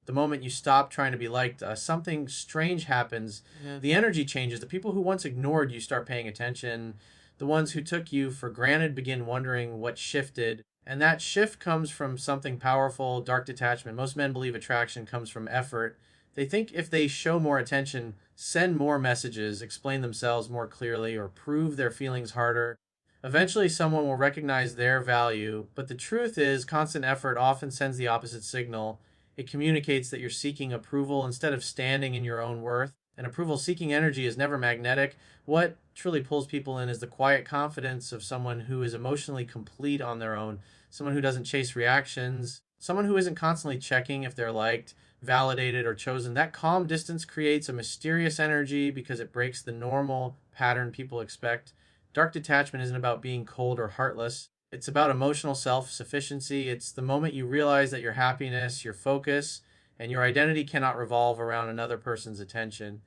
The moment you stop trying to be liked, something strange happens. Yeah. The energy changes. The people who once ignored you start paying attention. The ones who took you for granted begin wondering what shifted. And that shift comes from something powerful, dark detachment. Most men believe attraction comes from effort. They think if they show more attention, send more messages, explain themselves more clearly, or prove their feelings harder, eventually someone will recognize their value. But the truth is, constant effort often sends the opposite signal. It communicates that you're seeking approval instead of standing in your own worth. And approval seeking energy is never magnetic. What truly pulls people in is the quiet confidence of someone who is emotionally complete on their own, someone who doesn't chase reactions, someone who isn't constantly checking if they're liked, validated, or chosen. That calm distance creates a mysterious energy because it breaks the normal pattern people expect. Dark detachment isn't about being cold or heartless. It's about emotional self sufficiency. It's the moment you realize that your happiness, your focus, and your identity cannot revolve around another person's attention.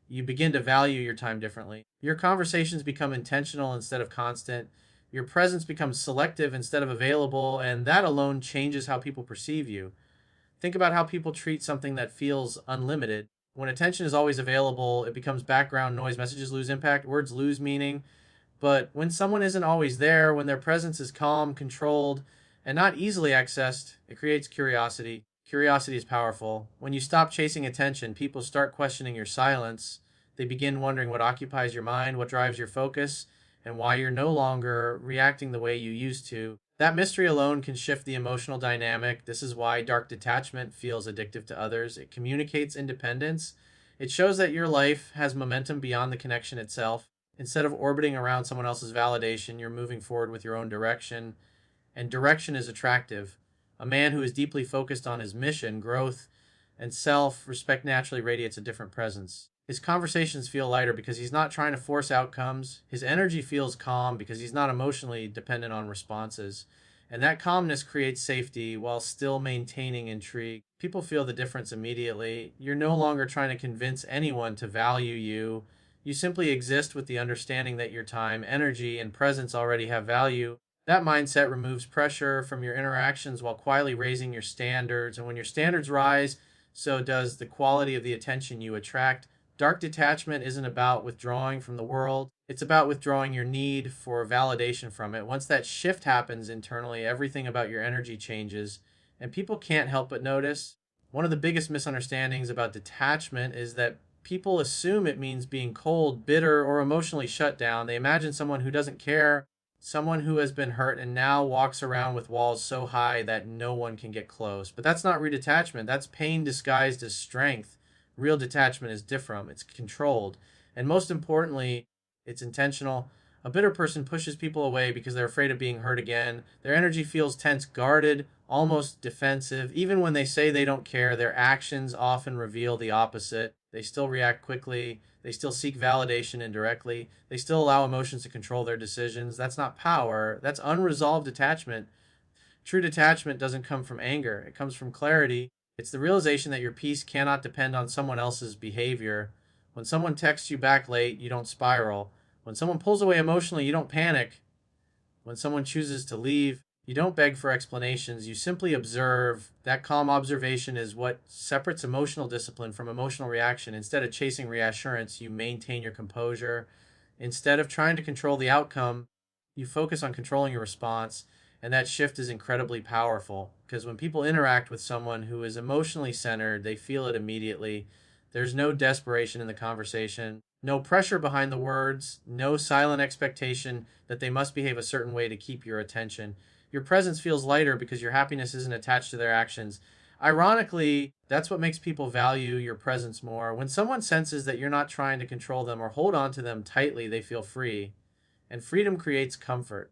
You begin to value your time differently. Your conversations become intentional instead of constant. Your presence becomes selective instead of available, and that alone changes how people perceive you. Think about how people treat something that feels unlimited. When attention is always available, it becomes background noise. Messages lose impact, words lose meaning. But when someone isn't always there, when their presence is calm, controlled, and not easily accessed, it creates curiosity. Curiosity is powerful. When you stop chasing attention, people start questioning your silence. They begin wondering what occupies your mind, what drives your focus, and why you're no longer reacting the way you used to. That mystery alone can shift the emotional dynamic. This is why dark detachment feels addictive to others. It communicates independence. It shows that your life has momentum beyond the connection itself. Instead of orbiting around someone else's validation, you're moving forward with your own direction. And direction is attractive. A man who is deeply focused on his mission, growth, and self respect naturally radiates a different presence. His conversations feel lighter because he's not trying to force outcomes. His energy feels calm because he's not emotionally dependent on responses. And that calmness creates safety while still maintaining intrigue. People feel the difference immediately. You're no longer trying to convince anyone to value you. You simply exist with the understanding that your time, energy, and presence already have value. That mindset removes pressure from your interactions while quietly raising your standards. And when your standards rise, so does the quality of the attention you attract. Dark detachment isn't about withdrawing from the world, it's about withdrawing your need for validation from it. Once that shift happens internally, everything about your energy changes, and people can't help but notice. One of the biggest misunderstandings about detachment is that people assume it means being cold, bitter, or emotionally shut down. They imagine someone who doesn't care, someone who has been hurt and now walks around with walls so high that no one can get close. But that's not redetachment. That's pain disguised as strength. Real detachment is different, it's controlled. And most importantly, it's intentional. A bitter person pushes people away because they're afraid of being hurt again. Their energy feels tense, guarded, almost defensive. Even when they say they don't care, their actions often reveal the opposite. They still react quickly. They still seek validation indirectly. They still allow emotions to control their decisions. That's not power. That's unresolved attachment. True detachment doesn't come from anger, it comes from clarity. It's the realization that your peace cannot depend on someone else's behavior. When someone texts you back late, you don't spiral. When someone pulls away emotionally, you don't panic. When someone chooses to leave, you don't beg for explanations, you simply observe. That calm observation is what separates emotional discipline from emotional reaction. Instead of chasing reassurance, you maintain your composure. Instead of trying to control the outcome, you focus on controlling your response. And that shift is incredibly powerful because when people interact with someone who is emotionally centered, they feel it immediately. There's no desperation in the conversation, no pressure behind the words, no silent expectation that they must behave a certain way to keep your attention. Your presence feels lighter because your happiness isn't attached to their actions. Ironically, that's what makes people value your presence more. When someone senses that you're not trying to control them or hold on to them tightly, they feel free. And freedom creates comfort.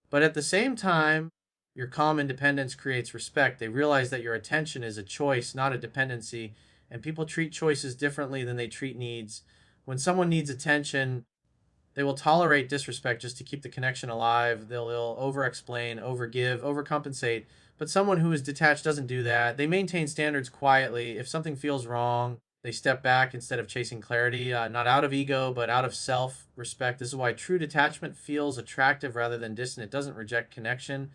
But at the same time, your calm independence creates respect. They realize that your attention is a choice, not a dependency, and people treat choices differently than they treat needs. When someone needs attention, they will tolerate disrespect just to keep the connection alive. They'll over-explain, over-give, overcompensate. But someone who is detached doesn't do that. They maintain standards quietly. If something feels wrong, they step back instead of chasing clarity, not out of ego, but out of self-respect. This is why true detachment feels attractive rather than distant. It doesn't reject connection.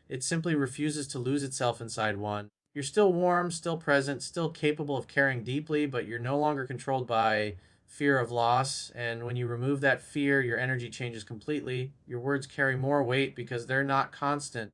It simply refuses to lose itself inside one. You're still warm, still present, still capable of caring deeply, but you're no longer controlled by fear of loss. And when you remove that fear, your energy changes completely. Your words carry more weight because they're not constant.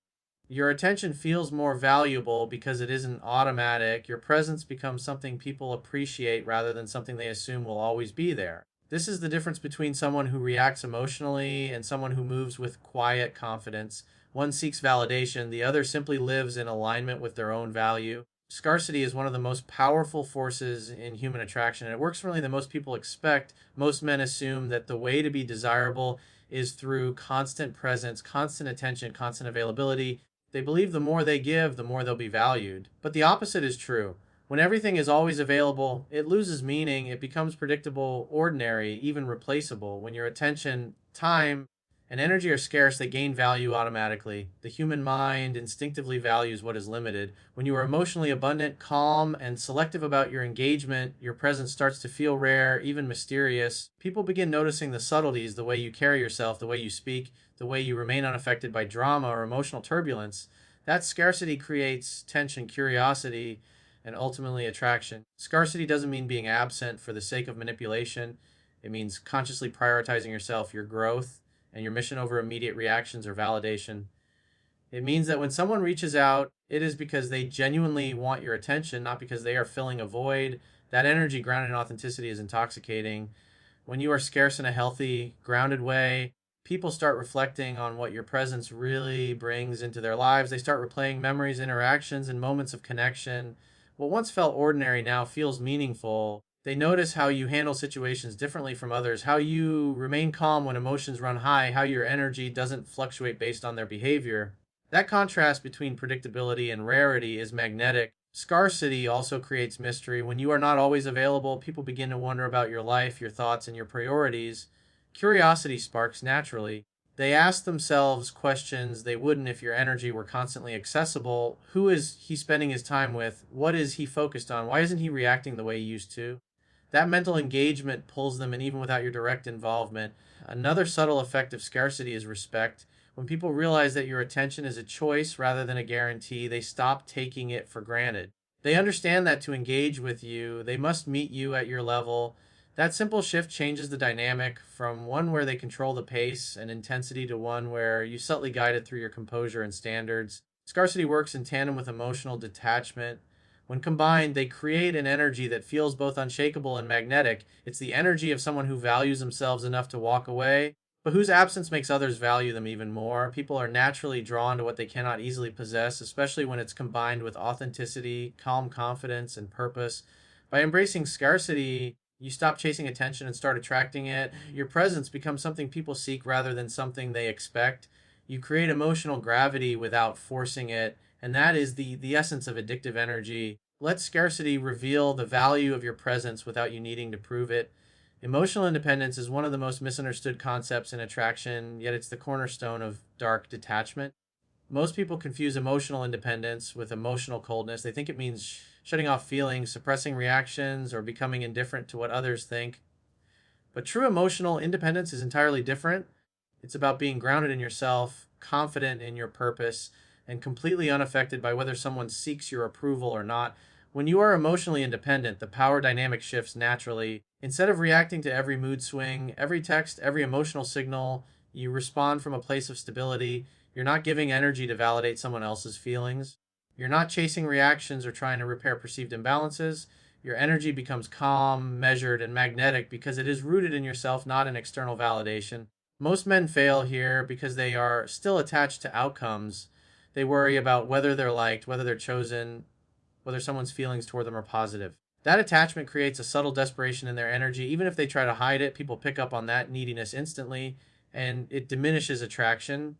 Your attention feels more valuable because it isn't automatic. Your presence becomes something people appreciate rather than something they assume will always be there. This is the difference between someone who reacts emotionally and someone who moves with quiet confidence. One seeks validation, the other simply lives in alignment with their own value. Scarcity is one of the most powerful forces in human attraction, and it works really than most people expect. Most men assume that the way to be desirable is through constant presence, constant attention, constant availability. They believe the more they give, the more they'll be valued. But the opposite is true. When everything is always available, it loses meaning, it becomes predictable, ordinary, even replaceable. When your attention, time, and energy are scarce, they gain value automatically. The human mind instinctively values what is limited. When you are emotionally abundant, calm, and selective about your engagement, your presence starts to feel rare, even mysterious. People begin noticing the subtleties, the way you carry yourself, the way you speak, the way you remain unaffected by drama or emotional turbulence. That scarcity creates tension, curiosity, and ultimately attraction. Scarcity doesn't mean being absent for the sake of manipulation. It means consciously prioritizing yourself, your growth, and your mission over immediate reactions or validation. It means that when someone reaches out, it is because they genuinely want your attention, not because they are filling a void. That energy grounded in authenticity is intoxicating. When you are scarce in a healthy, grounded way, people start reflecting on what your presence really brings into their lives. They start replaying memories, interactions, and moments of connection. What once felt ordinary now feels meaningful. They notice how you handle situations differently from others, how you remain calm when emotions run high, how your energy doesn't fluctuate based on their behavior. That contrast between predictability and rarity is magnetic. Scarcity also creates mystery. When you are not always available, people begin to wonder about your life, your thoughts, and your priorities. Curiosity sparks naturally. They ask themselves questions they wouldn't if your energy were constantly accessible. Who is he spending his time with? What is he focused on? Why isn't he reacting the way he used to? That mental engagement pulls them in even without your direct involvement. Another subtle effect of scarcity is respect. When people realize that your attention is a choice rather than a guarantee, they stop taking it for granted. They understand that to engage with you, they must meet you at your level. That simple shift changes the dynamic from one where they control the pace and intensity to one where you subtly guide it through your composure and standards. Scarcity works in tandem with emotional detachment. When combined, they create an energy that feels both unshakable and magnetic. It's the energy of someone who values themselves enough to walk away, but whose absence makes others value them even more. People are naturally drawn to what they cannot easily possess, especially when it's combined with authenticity, calm confidence, and purpose. By embracing scarcity, you stop chasing attention and start attracting it. Your presence becomes something people seek rather than something they expect. You create emotional gravity without forcing it, and that is the essence of addictive energy. Let scarcity reveal the value of your presence without you needing to prove it. Emotional independence is one of the most misunderstood concepts in attraction, yet it's the cornerstone of dark detachment. Most people confuse emotional independence with emotional coldness. They think it means shutting off feelings, suppressing reactions, or becoming indifferent to what others think. But true emotional independence is entirely different. It's about being grounded in yourself, confident in your purpose, and completely unaffected by whether someone seeks your approval or not. When you are emotionally independent, the power dynamic shifts naturally. Instead of reacting to every mood swing, every text, every emotional signal, you respond from a place of stability. You're not giving energy to validate someone else's feelings. You're not chasing reactions or trying to repair perceived imbalances. Your energy becomes calm, measured, and magnetic because it is rooted in yourself, not in external validation. Most men fail here because they are still attached to outcomes. They worry about whether they're liked, whether they're chosen, whether someone's feelings toward them are positive. That attachment creates a subtle desperation in their energy. Even if they try to hide it, people pick up on that neediness instantly, and it diminishes attraction.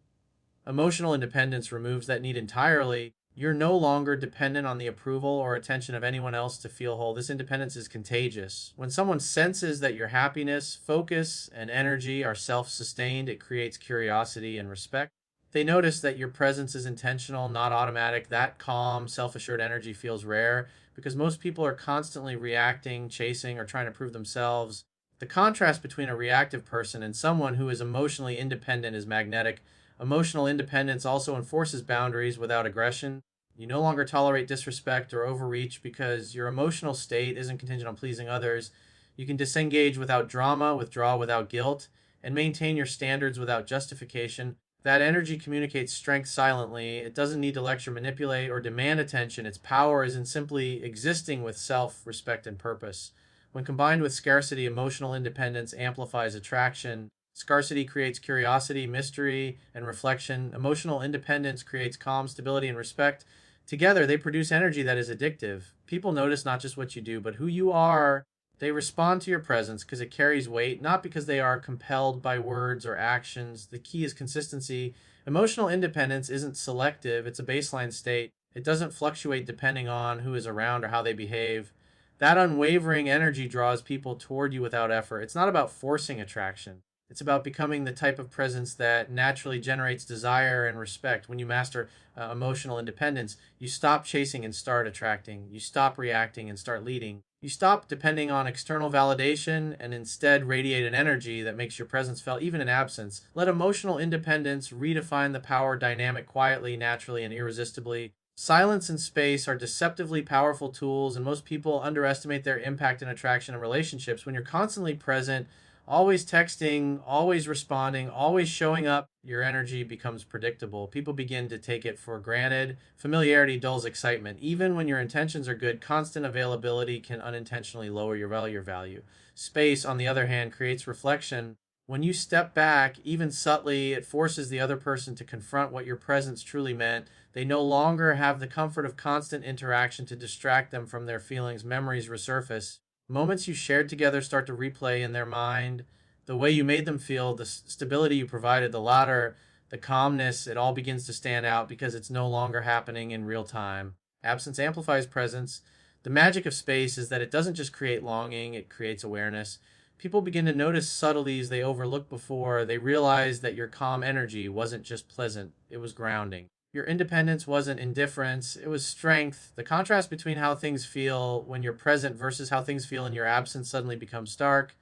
Emotional independence removes that need entirely. You're no longer dependent on the approval or attention of anyone else to feel whole. This independence is contagious. When someone senses that your happiness, focus, and energy are self sustained, it creates curiosity and respect. They notice that your presence is intentional, not automatic. That calm, self assured energy feels rare because most people are constantly reacting, chasing, or trying to prove themselves. The contrast between a reactive person and someone who is emotionally independent is magnetic. Emotional independence also enforces boundaries without aggression. You no longer tolerate disrespect or overreach because your emotional state isn't contingent on pleasing others. You can disengage without drama, withdraw without guilt, and maintain your standards without justification. That energy communicates strength silently. It doesn't need to lecture, manipulate, or demand attention. Its power is in simply existing with self, respect, and purpose. When combined with scarcity, emotional independence amplifies attraction. Scarcity creates curiosity, mystery, and reflection. Emotional independence creates calm, stability, and respect. Together, they produce energy that is addictive. People notice not just what you do, but who you are. They respond to your presence because it carries weight, not because they are compelled by words or actions. The key is consistency. Emotional independence isn't selective, it's a baseline state. It doesn't fluctuate depending on who is around or how they behave. That unwavering energy draws people toward you without effort. It's not about forcing attraction. It's about becoming the type of presence that naturally generates desire and respect. When you master emotional independence, you stop chasing and start attracting. You stop reacting and start leading. You stop depending on external validation and instead radiate an energy that makes your presence felt even in absence. Let emotional independence redefine the power dynamic quietly, naturally, and irresistibly. Silence and space are deceptively powerful tools, and most people underestimate their impact in attraction and relationships. When you're constantly present, always texting, always responding, always showing up, your energy becomes predictable. People begin to take it for granted. Familiarity dulls excitement. Even when your intentions are good, constant availability can unintentionally lower your value. Space, on the other hand, creates reflection. When you step back, even subtly, it forces the other person to confront what your presence truly meant. They no longer have the comfort of constant interaction to distract them from their feelings. Memories resurface. Moments you shared together start to replay in their mind. The way you made them feel, the stability you provided, the laughter, the calmness, it all begins to stand out because it's no longer happening in real time. Absence amplifies presence. The magic of space is that it doesn't just create longing, it creates awareness. People begin to notice subtleties they overlooked before. They realize that your calm energy wasn't just pleasant, it was grounding. Your independence wasn't indifference, it was strength. The contrast between how things feel when you're present versus how things feel in your absence suddenly becomes stark.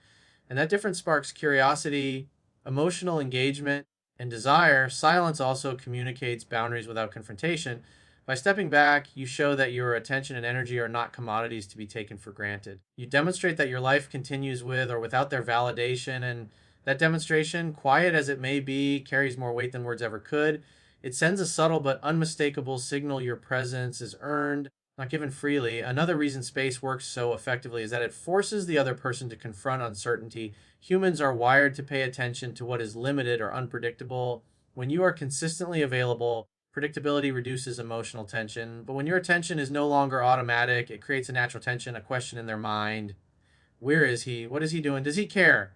And that difference sparks curiosity, emotional engagement, and desire. Silence also communicates boundaries without confrontation. By stepping back, you show that your attention and energy are not commodities to be taken for granted. You demonstrate that your life continues with or without their validation, and that demonstration, quiet as it may be, carries more weight than words ever could. It sends a subtle but unmistakable signal your presence is earned, not given freely. Another reason space works so effectively is that it forces the other person to confront uncertainty. Humans are wired to pay attention to what is limited or unpredictable. When you are consistently available, predictability reduces emotional tension. But when your attention is no longer automatic, it creates a natural tension, a question in their mind. Where is he? What is he doing? Does he care?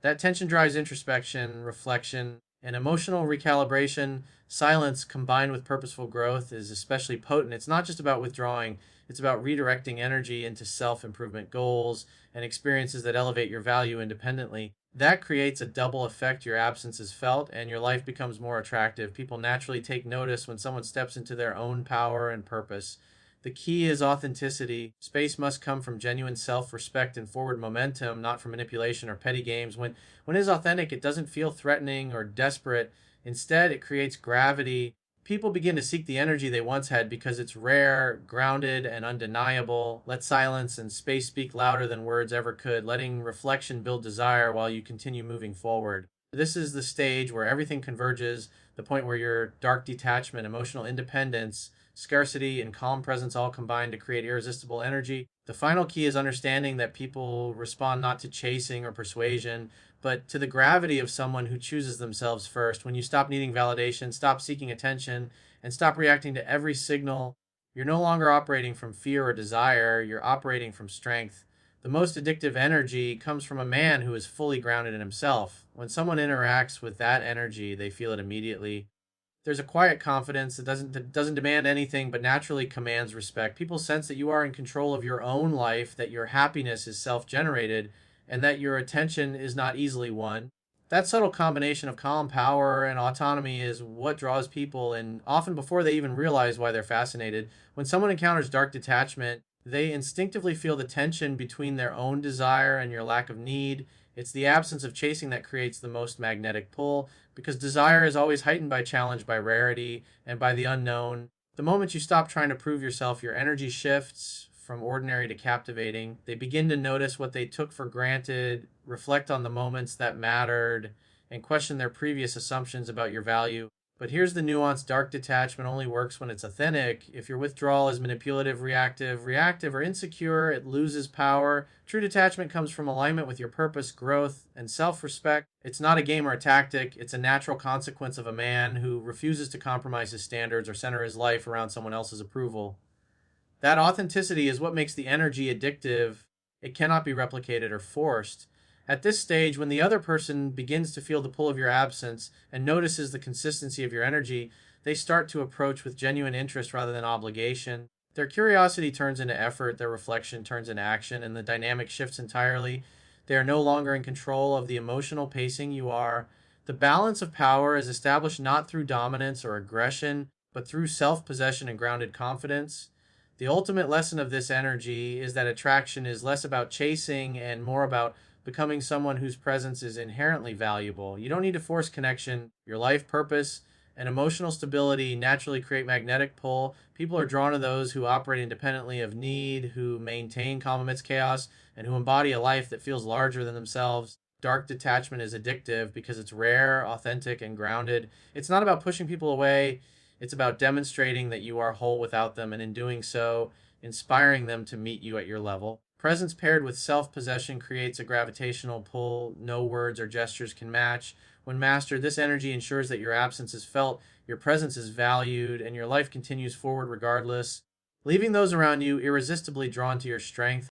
That tension drives introspection, reflection, and emotional recalibration. Silence combined with purposeful growth is especially potent. It's not just about withdrawing, it's about redirecting energy into self improvement goals and experiences that elevate your value independently. That creates a double effect. Your absence is felt and your life becomes more attractive. People naturally take notice when someone steps into their own power and purpose. The key is authenticity. Space must come from genuine self respect and forward momentum, not from manipulation or petty games. When it is authentic, it doesn't feel threatening or desperate. Instead, it creates gravity. People begin to seek the energy they once had because it's rare, grounded, and undeniable. Let silence and space speak louder than words ever could, letting reflection build desire while you continue moving forward. This is the stage where everything converges, the point where your dark detachment, emotional independence, scarcity, and calm presence all combine to create irresistible energy. The final key is understanding that people respond not to chasing or persuasion, but to the gravity of someone who chooses themselves first. When you stop needing validation, stop seeking attention, and stop reacting to every signal, you're no longer operating from fear or desire, you're operating from strength. The most addictive energy comes from a man who is fully grounded in himself. When someone interacts with that energy, they feel it immediately. There's a quiet confidence that doesn't demand anything but naturally commands respect. People sense that you are in control of your own life, that your happiness is self-generated, and that your attention is not easily won. That subtle combination of calm power and autonomy is what draws people, and often before they even realize why they're fascinated. When someone encounters dark detachment, they instinctively feel the tension between their own desire and your lack of need. It's the absence of chasing that creates the most magnetic pull because desire is always heightened by challenge, by rarity, and by the unknown. The moment you stop trying to prove yourself, your energy shifts from ordinary to captivating. They begin to notice what they took for granted, reflect on the moments that mattered, and question their previous assumptions about your value. But here's the nuance: dark detachment only works when it's authentic. If your withdrawal is manipulative, reactive, or insecure, it loses power. True detachment comes from alignment with your purpose, growth, and self respect. It's not a game or a tactic, it's a natural consequence of a man who refuses to compromise his standards or center his life around someone else's approval. That authenticity is what makes the energy addictive. It cannot be replicated or forced. At this stage, when the other person begins to feel the pull of your absence and notices the consistency of your energy, they start to approach with genuine interest rather than obligation. Their curiosity turns into effort, their reflection turns into action, and the dynamic shifts entirely. They are no longer in control of the emotional pacing you are. The balance of power is established not through dominance or aggression, but through self possession and grounded confidence. The ultimate lesson of this energy is that attraction is less about chasing and more about becoming someone whose presence is inherently valuable. You don't need to force connection. Your life purpose and emotional stability naturally create magnetic pull. People are drawn to those who operate independently of need, who maintain calm amidst chaos, and who embody a life that feels larger than themselves. Dark detachment is addictive because it's rare, authentic, and grounded. It's not about pushing people away, it's about demonstrating that you are whole without them, and in doing so, inspiring them to meet you at your level. Presence paired with self possession creates a gravitational pull no words or gestures can match. When mastered, this energy ensures that your absence is felt, your presence is valued, and your life continues forward regardless, leaving those around you irresistibly drawn to your strength.